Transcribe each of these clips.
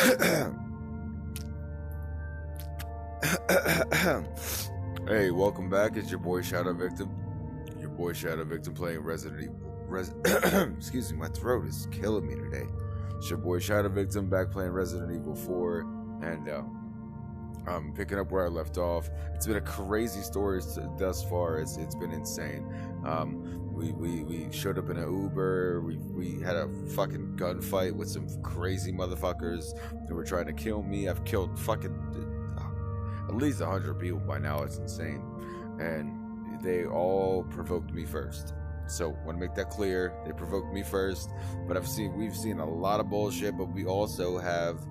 Hey, welcome back. It's your boy Shadow Victim. Your boy Shadow Victim playing Resident Evil. Excuse me, my throat is killing me today. It's your boy Shadow Victim back playing Resident Evil 4, and I'm picking up where I left off. It's been a crazy story thus far. It's been insane. We showed up in an Uber. We had a fucking gunfight with some crazy motherfuckers that were trying to kill me. I've killed fucking at least 100 people by now. It's insane, and they all provoked me first. So want to make that clear. They provoked me first, but we've seen a lot of bullshit. But we also have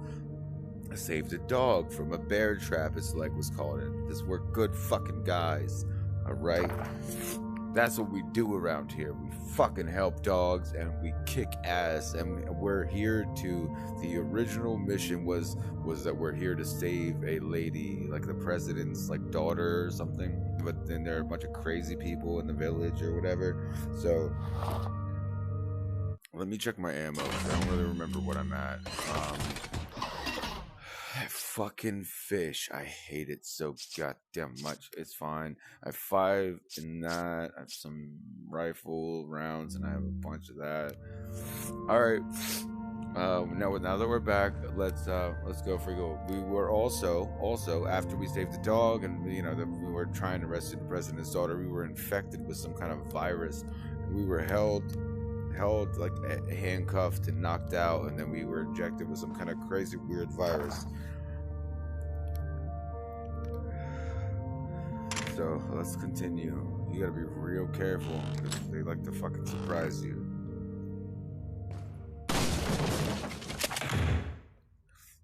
saved a dog from a bear trap, as like was calling it, because we're good fucking guys. All right, that's what we do around here. We fucking help dogs and we kick ass, and we're here to, the original mission was that we're here to save a lady, like the president's like daughter or something, but then there are a bunch of crazy people in the village or whatever. So let me check my ammo, 'cause I don't really remember what I'm at. Fucking fish. I hate it so goddamn much. It's fine. I have 5 in that. I have some rifle rounds and I have a bunch of that. Alright. Now that we're back, let's go for gold. We were also after we saved the dog and we were trying to rescue the president's daughter, we were infected with some kind of virus. We were held like handcuffed and knocked out, and then we were injected with some kind of crazy weird virus. So let's continue. You gotta be real careful because they like to fucking surprise you.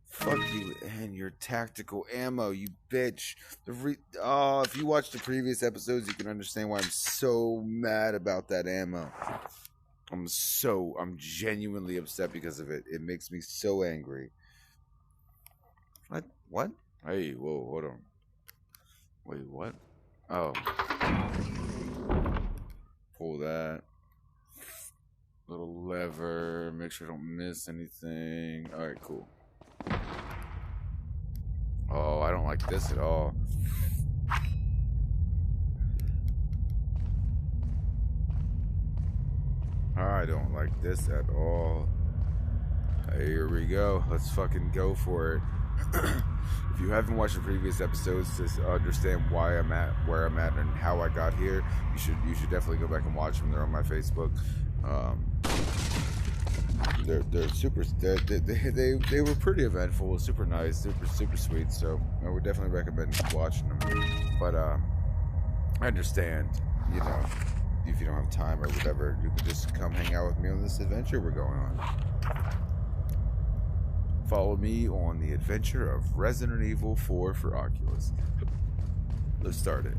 Fuck you and your tactical ammo, you bitch. If you watch the previous episodes, you can understand why I'm so mad about that ammo. I'm genuinely upset because of it. It makes me so angry. What? Hey, whoa, hold on. Wait, what? Oh. Pull that. Little lever. Make sure I don't miss anything. Alright, cool. Oh, I don't like this at all. I don't like this at all. Here we go. Let's fucking go for it. If you haven't watched the previous episodes to understand why I'm at where I'm at and how I got here, you should definitely go back and watch them. They're on my Facebook. They're super. They were pretty eventful, super nice, super sweet. So I would definitely recommend watching them. But I understand, if you don't have time or whatever, you can just come hang out with me on this adventure we're going on. Follow me on the adventure of Resident Evil 4 for Oculus. Let's start it.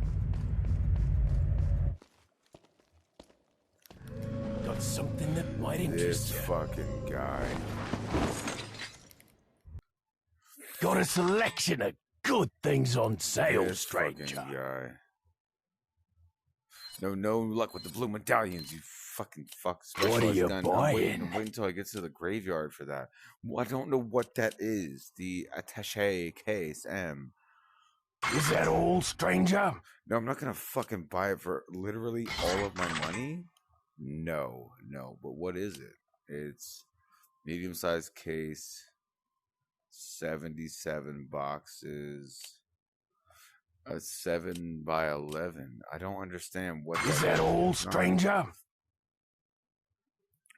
Got something that might interest you. This fucking guy. Got a selection of good things on sale, This stranger. fucking guy. No luck with the blue medallions, you fucking fuck. What are you I'm buying? waiting until I get to the graveyard for that. I don't know what that is. The attaché case M. Is that all, stranger? No, I'm not gonna fucking buy it for literally all of my money. No. But what is it? It's medium-sized case, 77 boxes. A 7x11. I don't understand what Is that all, stranger?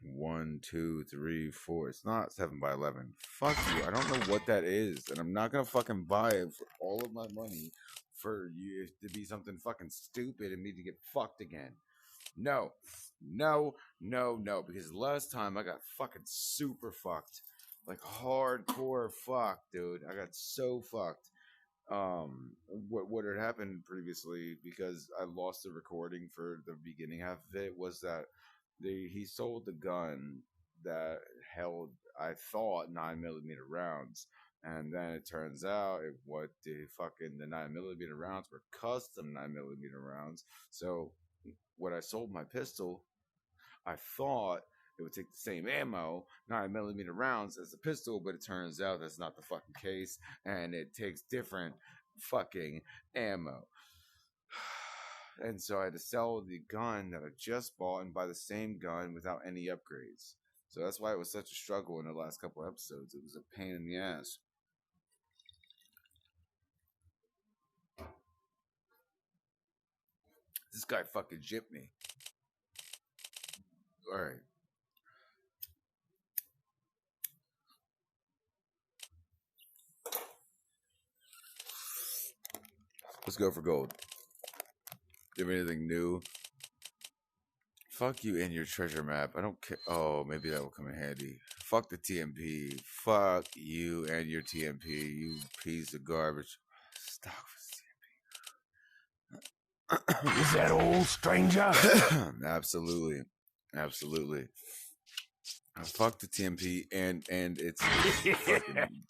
1, 2, 3, 4. It's not 7x11. Fuck you. I don't know what that is, and I'm not gonna fucking buy it for all of my money for you to be something fucking stupid and me to get fucked again. No. Because last time I got fucking super fucked, like hardcore fucked, dude. I got so fucked. What had happened previously, because I lost the recording for the beginning half of it, was that he sold the gun that held, I thought, 9mm rounds, and then it turns out the 9mm rounds were custom 9mm rounds. So when I sold my pistol, I thought it would take the same ammo, 9mm rounds as the pistol, but it turns out that's not the fucking case, and it takes different fucking ammo. And so I had to sell the gun that I just bought and buy the same gun without any upgrades. So that's why it was such a struggle in the last couple episodes. It was a pain in the ass. This guy fucking gypped me. Alright. Let's go for gold. Do you have anything new? Fuck you and your treasure map. I don't care. Oh, maybe that will come in handy. Fuck the TMP. Fuck you and your TMP. You piece of garbage. Stop with TMP. Is that all, stranger? Absolutely. Absolutely. Fuck the TMP and it's fucking,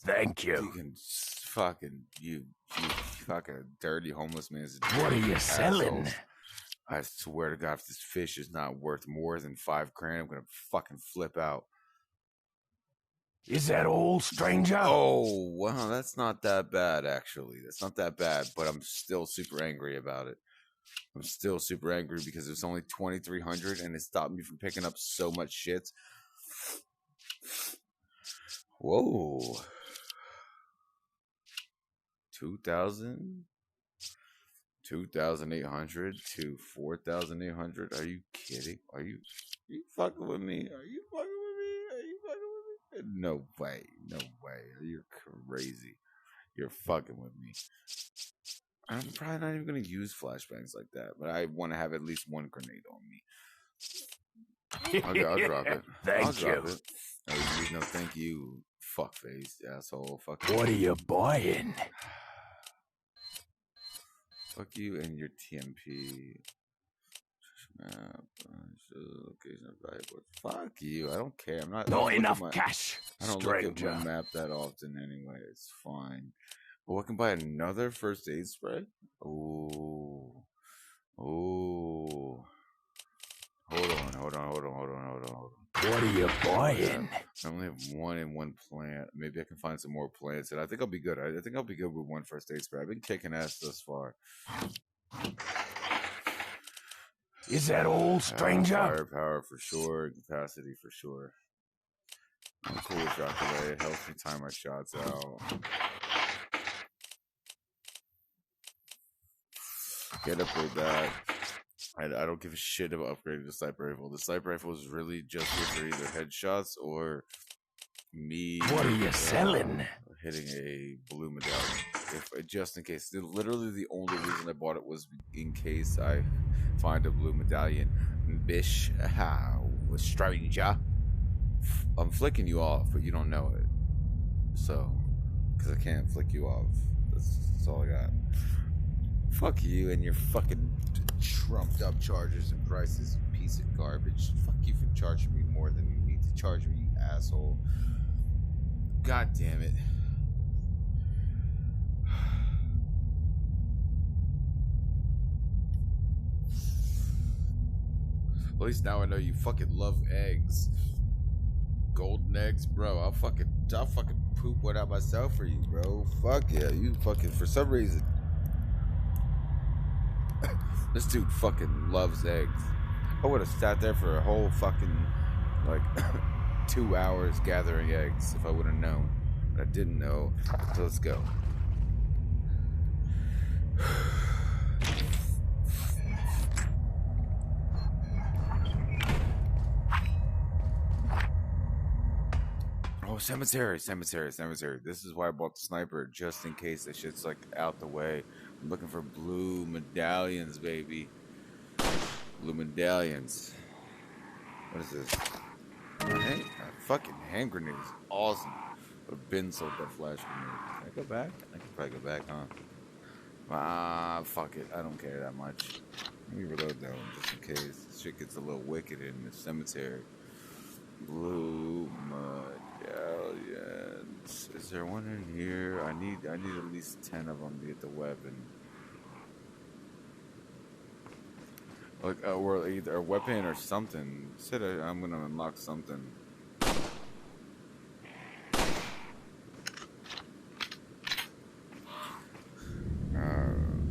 Thank you. You can fucking you fucking dirty homeless man. What are you selling? I swear to God, if this fish is not worth more than $5 grand, I'm gonna fucking flip out. Is that all, stranger? Oh, wow, that's not that bad, actually. That's not that bad, but I'm still super angry about it. I'm still super angry because it was only 2,300 and it stopped me from picking up so much shit. Whoa. 2,800 to 4,800. Are you kidding? Are you fucking with me? Are you fucking with me? Are you fucking with me? No way. No way. You're crazy. You're fucking with me. I'm probably not even going to use flashbangs like that, but I want to have at least one grenade on me. Okay, I'll drop it. Thank you. Oh, no, thank you, fuckface, asshole. Fuck. What are you buying? Fuck you and your TMP. Map. Location valuable. Fuck you. I don't care. I'm not. Not enough cash. I don't look at my map that often anyway. It's fine. But I can buy another first aid spray. Ooh. Ooh. Hold on. What are you buying? I only have one in one plant. Maybe I can find some more plants, and I think I'll be good. I think I'll be good with one first aid spray. I've been kicking ass thus far. Is that all, stranger? Firepower for sure. Capacity for sure. I'm cool with drop away. It helps me time my shots out. Get upgrade that. I don't give a shit about upgrading the sniper rifle. The sniper rifle is really just good for either headshots or me. What are you selling? Hitting a blue medallion. Just in case. Literally the only reason I bought it was in case I find a blue medallion. Bish. Stranger. I'm flicking you off, but you don't know it. So, because I can't flick you off. That's all I got. Fuck you and your fucking trumped up charges and prices, you piece of garbage. Fuck you for charging me more than you need to charge me, you asshole. God damn it. At least now I know you fucking love eggs. Golden eggs, bro. I'll fucking poop one out myself for you, bro. Fuck yeah, you fucking, for some reason. This dude fucking loves eggs. I would have sat there for a whole fucking, 2 hours gathering eggs if I would have known. But I didn't know. So let's go. Oh, cemetery. This is why I bought the sniper, just in case that shit's out the way. I'm looking for blue medallions, baby. Blue medallions. What is this? Hey, a fucking hand grenade is awesome. Would have been sold that flash grenade. Can I go back? I can probably go back, huh? Fuck it. I don't care that much. Let me reload that one just in case. This shit gets a little wicked in the cemetery. Blue medallions. Is there one in here? I need at least 10 of them to get the weapon. Like, or either a weapon or something. Said I'm gonna unlock something.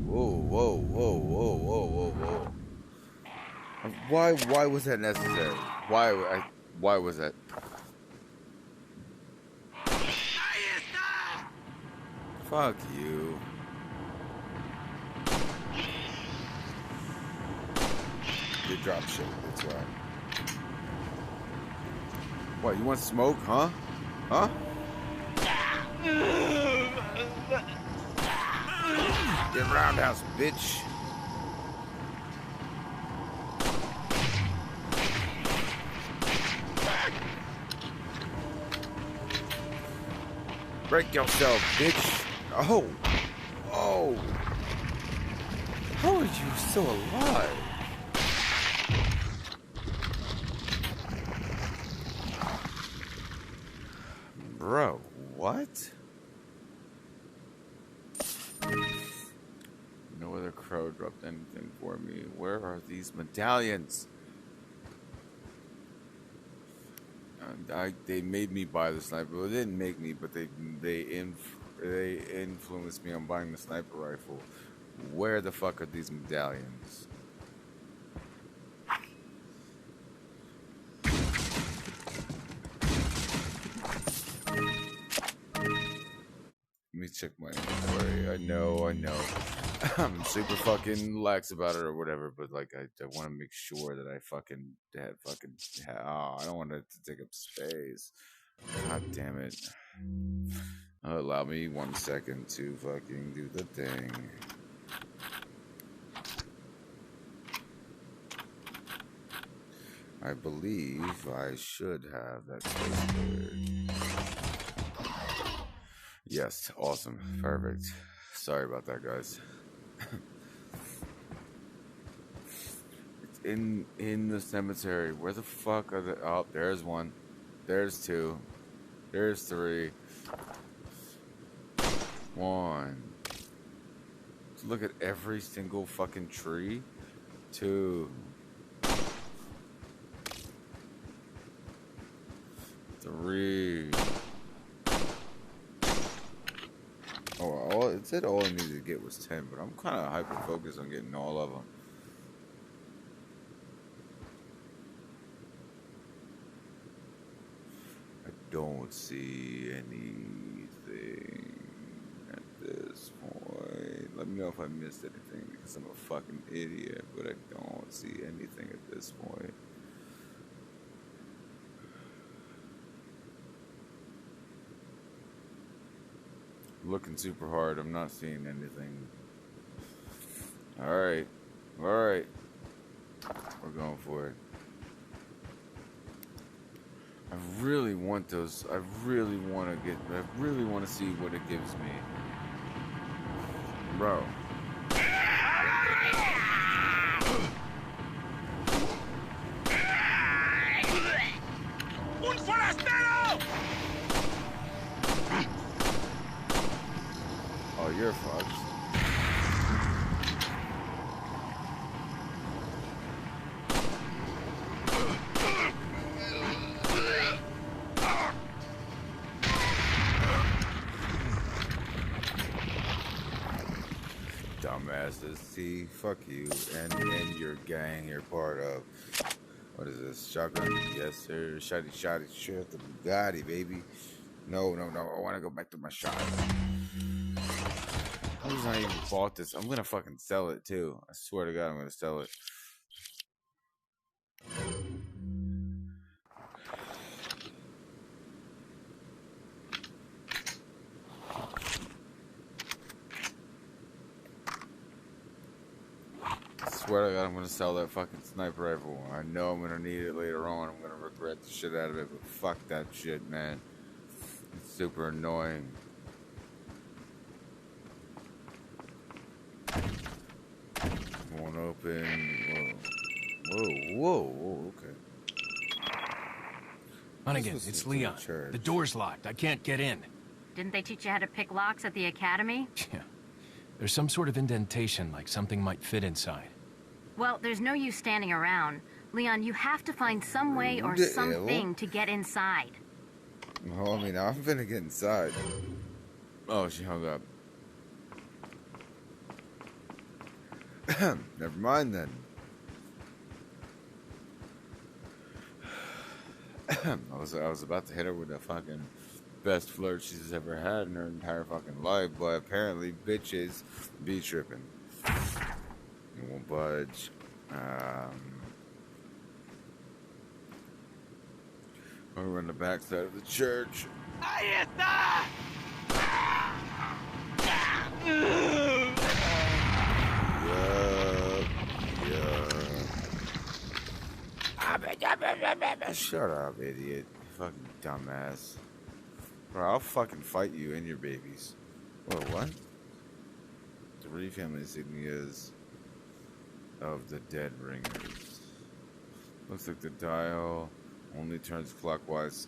Whoa. Why was that necessary? Why was that? Fuck you. You drop shit, that's why. What, you want smoke, huh? Huh? Get roundhouse, bitch. Break yourself, bitch. Oh. How are you still alive? Bro, what? No other crow dropped anything for me. Where are these medallions? They made me buy the sniper. Well, they didn't make me, but they influenced me on buying the sniper rifle. Where the fuck are these medallions? Let me check my inventory. I know. I'm super fucking lax about it or whatever, but like I want to make sure that I fucking I don't want it to take up space. God damn it. Allow me 1 second to fucking do the thing. I believe I should have that space cleared. Yes, awesome. Perfect. Sorry about that, guys. It's in the cemetery. Where the fuck are the... Oh, there's one. There's two. There's three. One. Look at every single fucking tree. Two. Three. Oh, it said all I needed to get was 10, but I'm kind of hyper-focused on getting all of them. I don't see anything at this point. Let me know if I missed anything, because I'm a fucking idiot, but I don't see anything at this point. Looking super hard. I'm not seeing anything. Alright. We're going for it. I really want those. I really want to see what it gives me. Bro. Un forastero! Oh, you're fucked. Dumbasses. See, fuck you and your gang you're part of. What is this? Shotgun? Yes, sir. Shotty, shit. The Bugatti, baby. No. I want to go back to my shot. How was I even bought this? I'm gonna fucking sell it too. I swear to God, I'm gonna sell it. I swear to God, I'm gonna sell that fucking sniper rifle. I know I'm gonna need it later on. I'm gonna regret the shit out of it, but fuck that shit, man. It's super annoying. Won't open. Whoa, okay. Hunnigan, it's Leon. The door's locked. I can't get in. Didn't they teach you how to pick locks at the academy? Yeah. There's some sort of indentation, like something might fit inside. Well, there's no use standing around. Leon, you have to find some way or something to get inside. Well, I mean, I'm finna get inside. Oh, she hung up. Never mind then. I was about to hit her with the fucking best flirt she's ever had in her entire fucking life, but apparently bitches be tripping. It won't budge. We're on the back side of the church. Ahí está! Shut up, idiot. Fucking dumbass. Bro, I'll fucking fight you and your babies. Whoa, what? 3 family insignias of the dead ringers. Looks like the dial only turns clockwise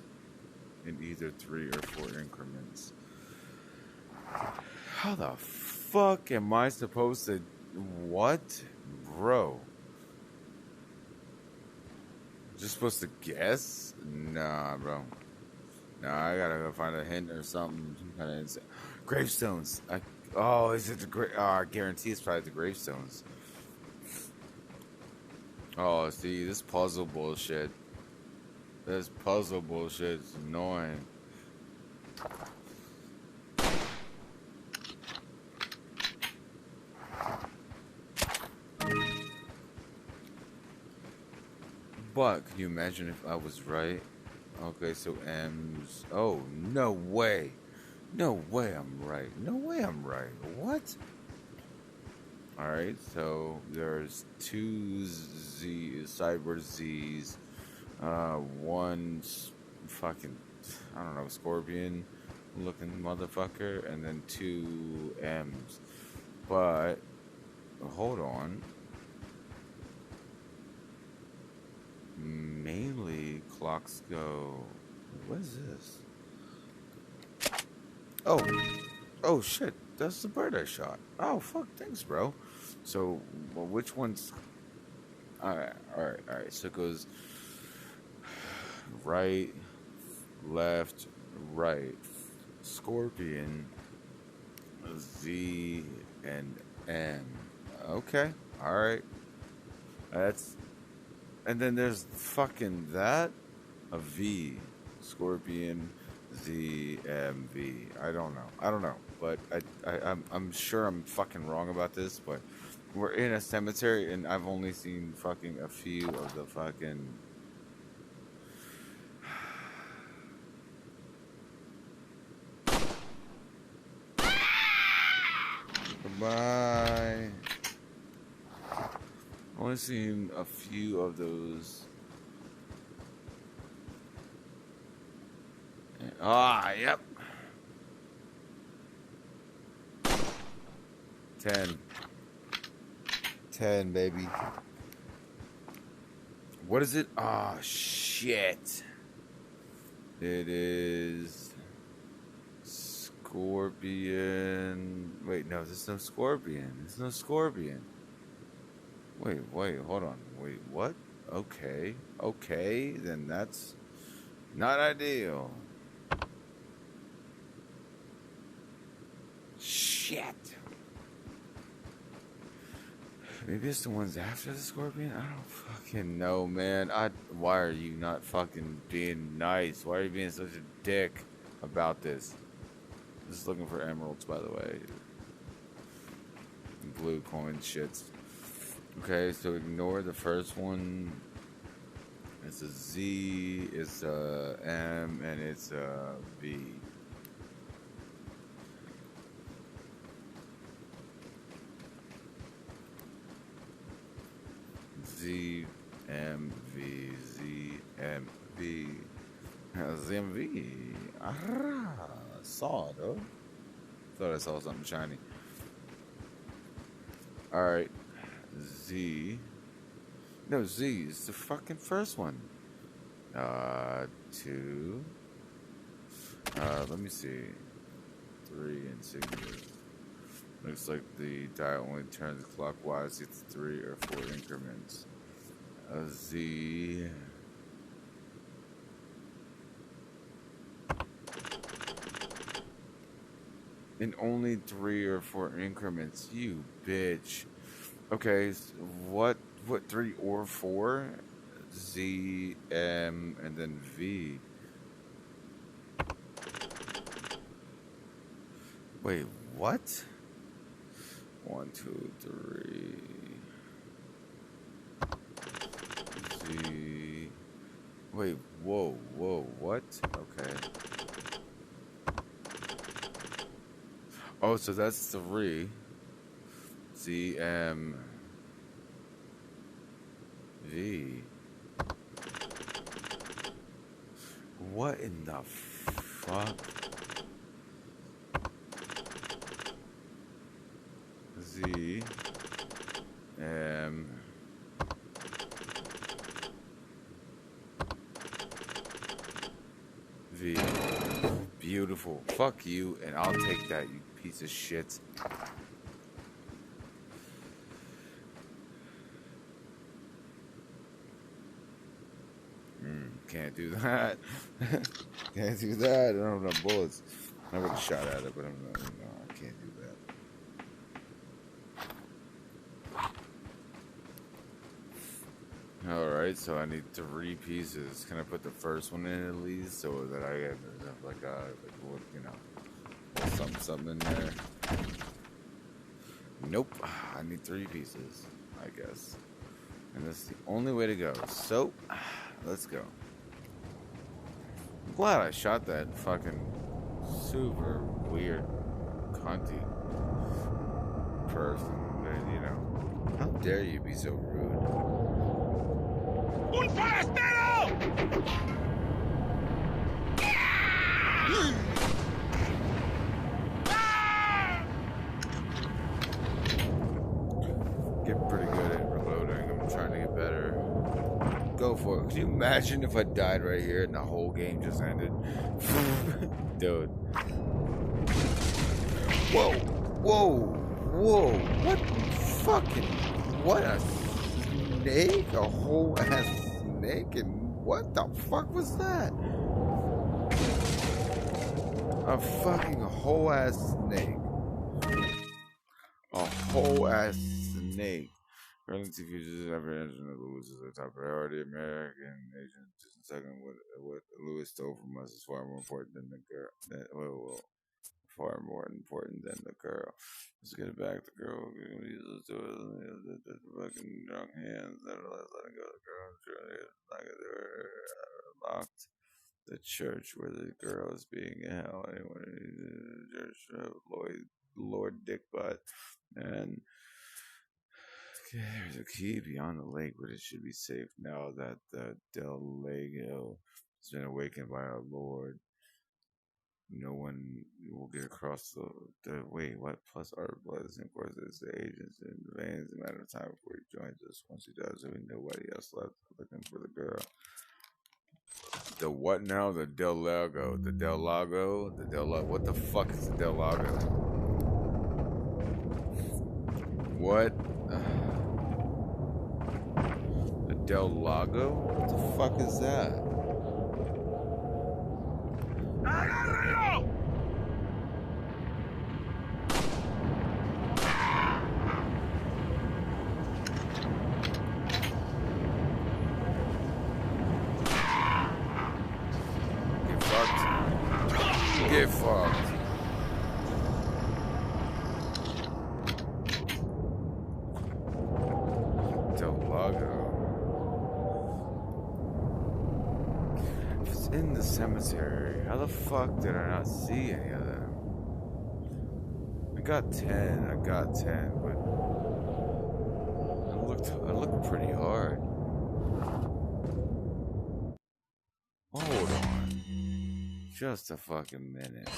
in either 3 or 4 increments. How the fuck am I supposed to... What? Bro. Just supposed to guess? Nah, bro. Nah, I gotta go find a hint or something. Some kind of insane. Gravestones. Oh, is it the I guarantee it's probably the gravestones. Oh, see, this puzzle bullshit. This puzzle bullshit is annoying. But can you imagine if I was right? Okay, so M's. Oh, no way. No way I'm right. No way I'm right. What? Alright, so there's 2 cyber Z's. One fucking, I don't know, scorpion looking motherfucker. And then 2 M's. But, hold on. Mainly clocks go. What is this? Oh shit! That's the bird I shot. Oh fuck! Thanks, bro. So, well, which one's? All right. So it goes right, left, right. Scorpion, Z, and M. Okay. All right. That's. And then there's fucking that, a V, Scorpion, Z, M, V. I don't know, but I'm sure I'm fucking wrong about this. But we're in a cemetery, and I've only seen fucking a few of the fucking. Goodbye. Only seen a few of those. Yep. 10, baby. What is it? Oh, shit. It is Scorpion. Wait, no, there's no Scorpion. There's no Scorpion. Wait, hold on. Wait, what? Okay, then that's not ideal. Shit. Maybe it's the ones after the Scorpion? I don't fucking know, man. Why are you not fucking being nice? Why are you being such a dick about this? Just looking for emeralds, by the way. Blue coin shits. Okay, so ignore the first one. It's a Z, it's a M, and it's a V. Z, M, V, Z, M, V. ZMV. Saw it, though. Thought I saw something shiny. Alright. Z. No, Z is the fucking first one. 2. Let me see. 3 insignias. Looks like the dial only turns clockwise. It's 3 or 4 increments. Z. In only 3 or 4 increments. You bitch. Okay, so what 3 or 4? Z, M, and then V. Wait, what? 1, 2, 3. Z. Wait, whoa, what? Okay. Oh, so that's 3. Z, M, V. What in the fuck? Z, M, V. Beautiful. Fuck you, and I'll take that, you piece of shit. Can't do that. Can't do that. I don't have enough bullets. I would have shot at it, but I can't do that. Alright, so I need 3 pieces. Can I put the first one in at least, so that I have like something in there? Nope. I need 3 pieces, I guess. And that's the only way to go. So, let's go. I'm glad I shot that fucking super weird cunty person. But, how dare you be so rude? Un forastero! Get pretty good at reloading. I'm trying to get better. Go for it. Could you imagine if I died right here and the whole game just ended? Dude. Whoa. What a snake? A whole ass snake? And what the fuck was that? A fucking whole ass snake. A whole ass snake. Currently, futures every engine of Lewis is a top priority. American agent just second. What Lewis stole from us is far more important than the girl. Far more important than the girl. Let's get it back. The girl uses to the fucking drunk hands. Nevertheless, letting go of the girl. Like they were locked. The church where the girl is being held. Anyone in the church, Lord Dickbutt, and. Okay, there's a key beyond the lake, but it should be safe now that the Del Lago has been awakened by our Lord. No one will get across the wait, what? Plus our blood is of course it's the agents in the veins. A matter of time before he joins us. Once he does, there will be nobody else left looking for the girl. The what now? The Del Lago. The Del Lago? The Del Lago. What the fuck is the Del Lago? What? The Del Lago? What the fuck is that? ¡Agárralo! Get fucked. Get fucked. Del Lago. It's in the cemetery. How the fuck did I not see any of them? I got 10, but I looked pretty hard. Hold on. Just a fucking minute.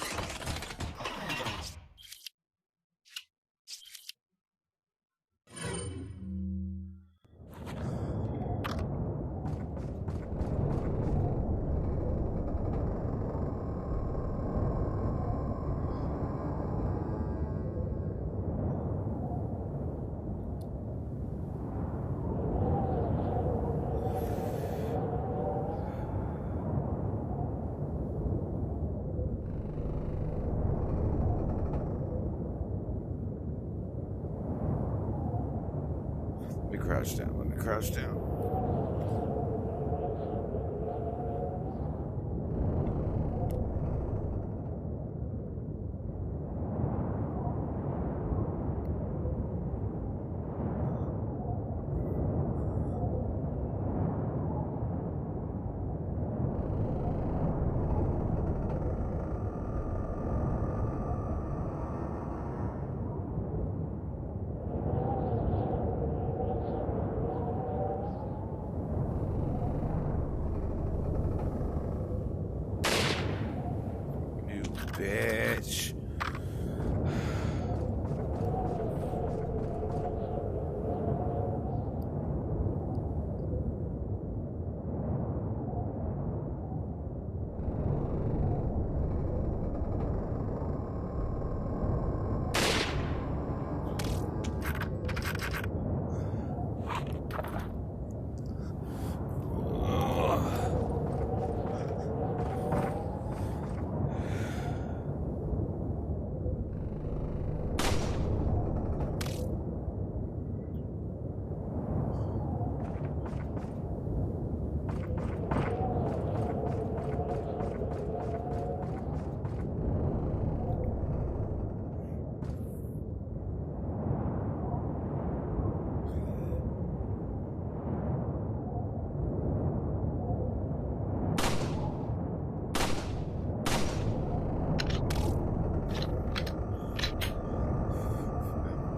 crouch down. Let me crouch down. Bitch.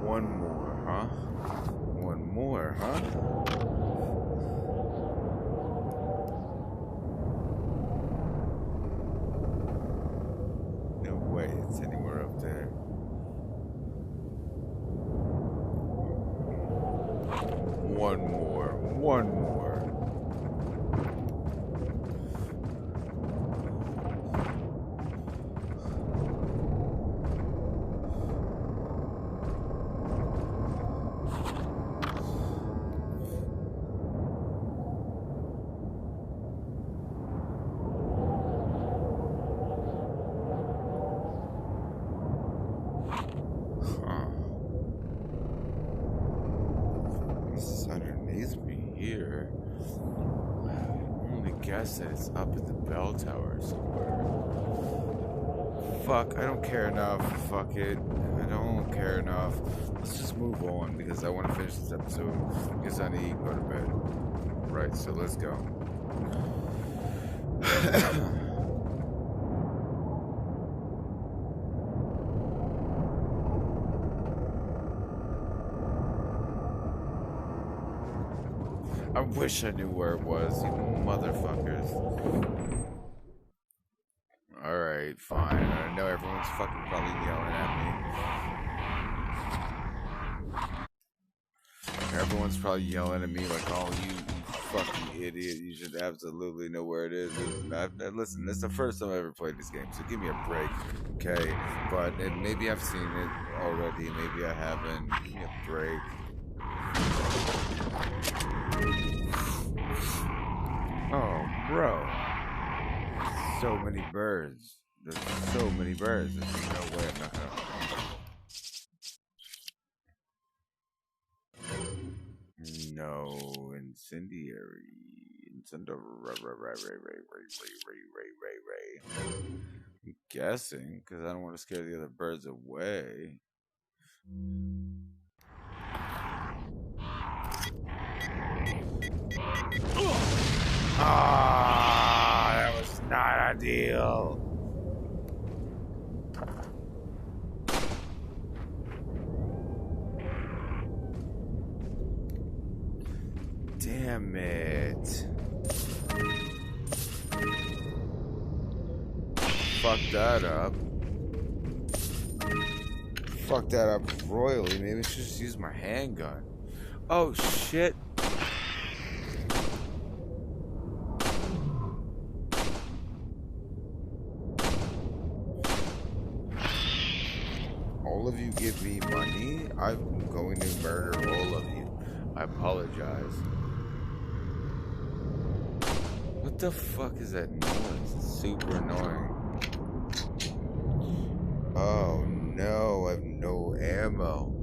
One more. That it's up at the bell tower somewhere. Fuck, I don't care enough. Fuck it. I don't care enough. Let's just move on because I want to finish this episode because I need to go to bed. Right, so let's go. I wish I knew where it was, you motherfuckers. Alright, fine. I know everyone's fucking probably yelling at me. Everyone's probably yelling at me like, oh, you fucking idiot. You should absolutely know where it is. Listen, this is the first time I ever played this game, so give me a break, okay? But maybe I've seen it already, maybe I haven't. Give me a break. Oh, bro. So many birds. There's so many birds. There's no way I'm not gonna... No incendiary. I'm guessing, because I don't want to scare the other birds away. Ah, that was not ideal. Damn it. Fuck that up. Fuck that up royally. Maybe I should just use my handgun. Oh, shit. All of you give me money, I'm going to murder all of you. I apologize. What the fuck is that noise? It's super annoying. Oh no, I have no ammo.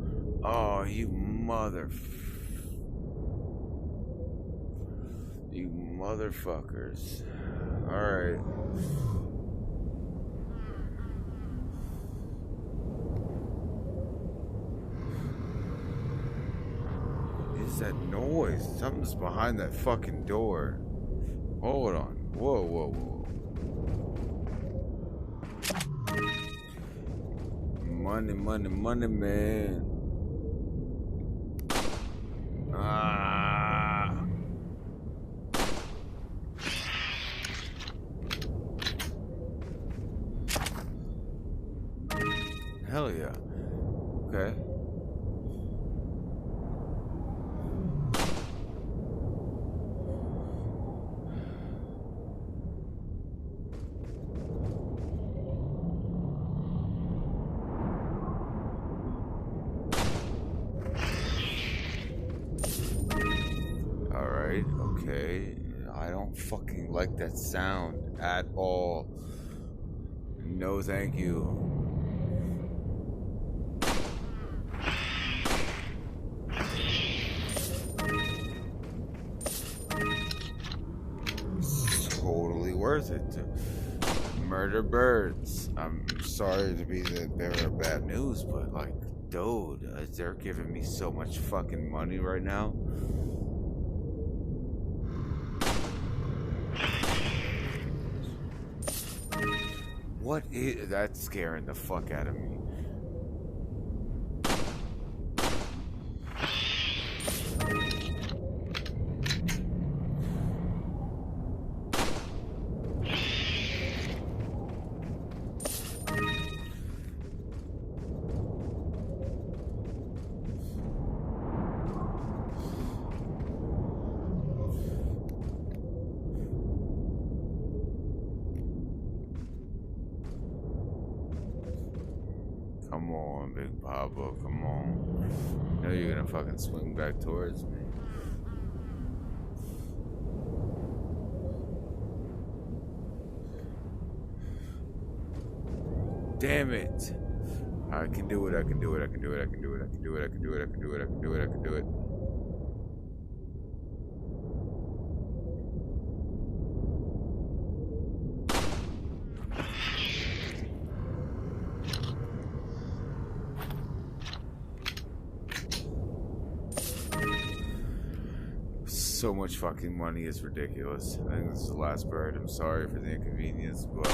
Oh, you mother... motherfuckers. Alright. What is that noise? Something's behind that fucking door. Hold on. Whoa, whoa, whoa. Money, money, money, man. Hell yeah. Okay. Alright, okay. I don't fucking like that sound at all. No, thank you. Worth it to murder birds. I'm sorry to be the bearer of bad news, but like, dude, they're giving me so much fucking money right now. What is that's scaring the fuck out of me? Come on, Big Pablo, come on. I know you're gonna fucking swing back towards me. Damn it. I can do it, I can do it, I can do it, I can do it, I can do it, I can do it, I can do it, I can do it, I can do it. So much fucking money is ridiculous. I think this is the last bird. I'm sorry for the inconvenience, but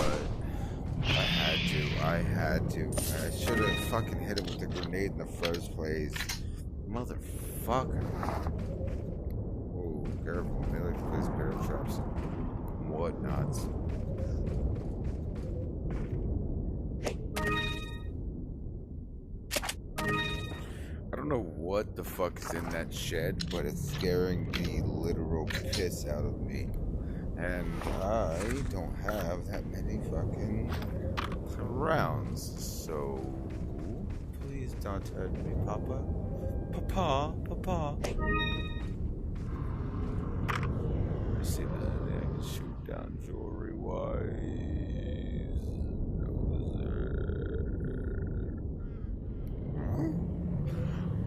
I had to. I should have fucking hit him with the grenade in the first place. Motherfucker. Oh, careful. They like to place barrel traps and whatnots. I don't know what the fuck is in that shed, but it's scaring the literal piss out of me. And I don't have that many fucking rounds, so please don't hurt me, Papa. Papa. Let's see if there's anything I can shoot down jewelry-wise.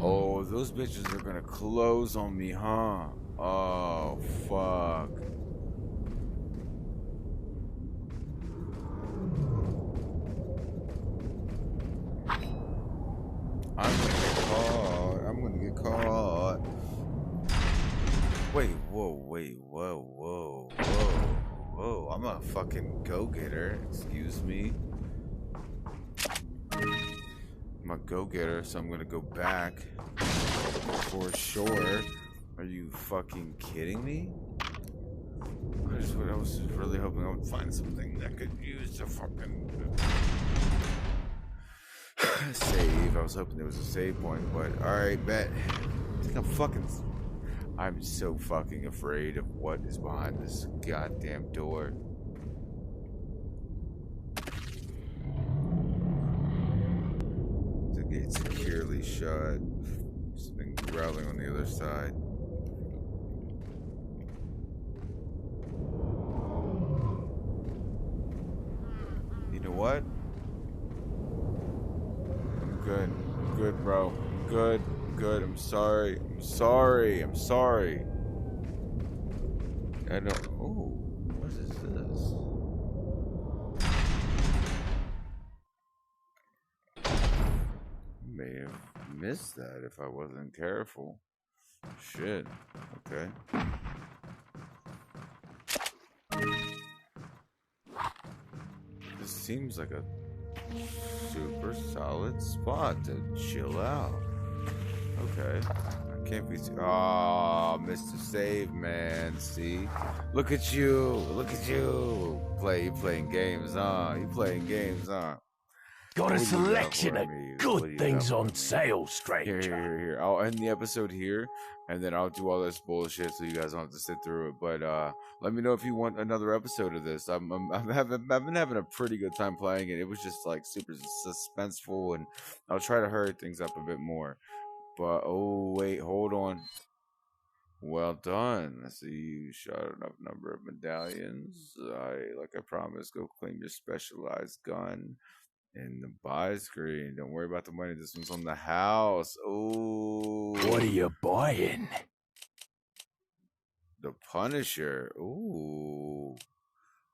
Oh, those bitches are gonna close on me, huh? Oh, fuck. I'm gonna get caught. Wait, whoa. I'm a fucking go-getter, excuse me. I'm a go-getter, so I'm gonna go back for sure. Are you fucking kidding me? I was really hoping I would find something that could use the fucking save. I was hoping there was a save point, but alright, bet. I think I'm so fucking afraid of what is behind this goddamn door. The gate's securely shut. Something growling on the other side. You know what? I'm good, bro. I'm good. I'm sorry. I don't. may have missed that if I wasn't careful. Shit. Okay. This seems like a super solid spot to chill out. Okay. I can't be... Oh, Mr. Save Man. See? Look at you. Look at you. You playing games, huh? You playing games, huh? Got a selection of good things on sale, stranger. Here. I'll end the episode here, and then I'll do all this bullshit so you guys don't have to sit through it. But let me know if you want another episode of this. I've been having a pretty good time playing it. It was just like super suspenseful, and I'll try to hurry things up a bit more. But oh wait, hold on. Well done. I see you shot enough number of medallions. Like I promised, go claim your specialized gun. In the buy screen. Don't worry about the money. This one's on the house. Oh. What are you buying? The Punisher. Ooh.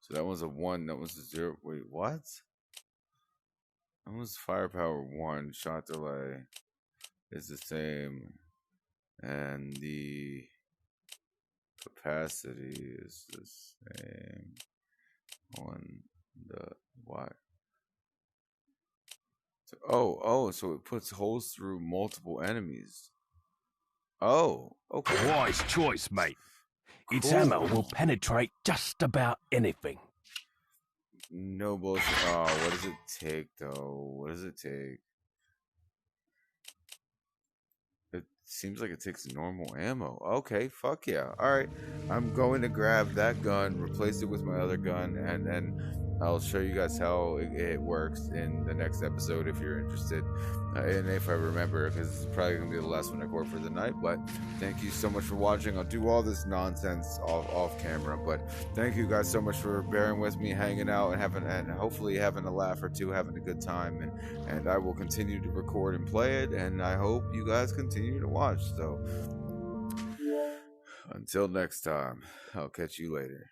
So that was a 1. That was a 0. Wait, what? That was firepower 1. Shot delay is the same. And the capacity is the same on the what? So it puts holes through multiple enemies. Oh, okay. Wise choice, mate. Cool. Its ammo will penetrate just about anything. No bullshit. Oh, what does it take, though? What does it take? It seems like it takes normal ammo. Okay, fuck yeah. Alright, I'm going to grab that gun, replace it with my other gun, and then I'll show you guys how it works in the next episode if you're interested. And if I remember, because it's probably going to be the last one I record for the night. But thank you so much for watching. I'll do all this nonsense off camera. But thank you guys so much for bearing with me, hanging out, and hopefully having a laugh or two, having a good time. And I will continue to record and play it. And I hope you guys continue to watch. So until next time, I'll catch you later.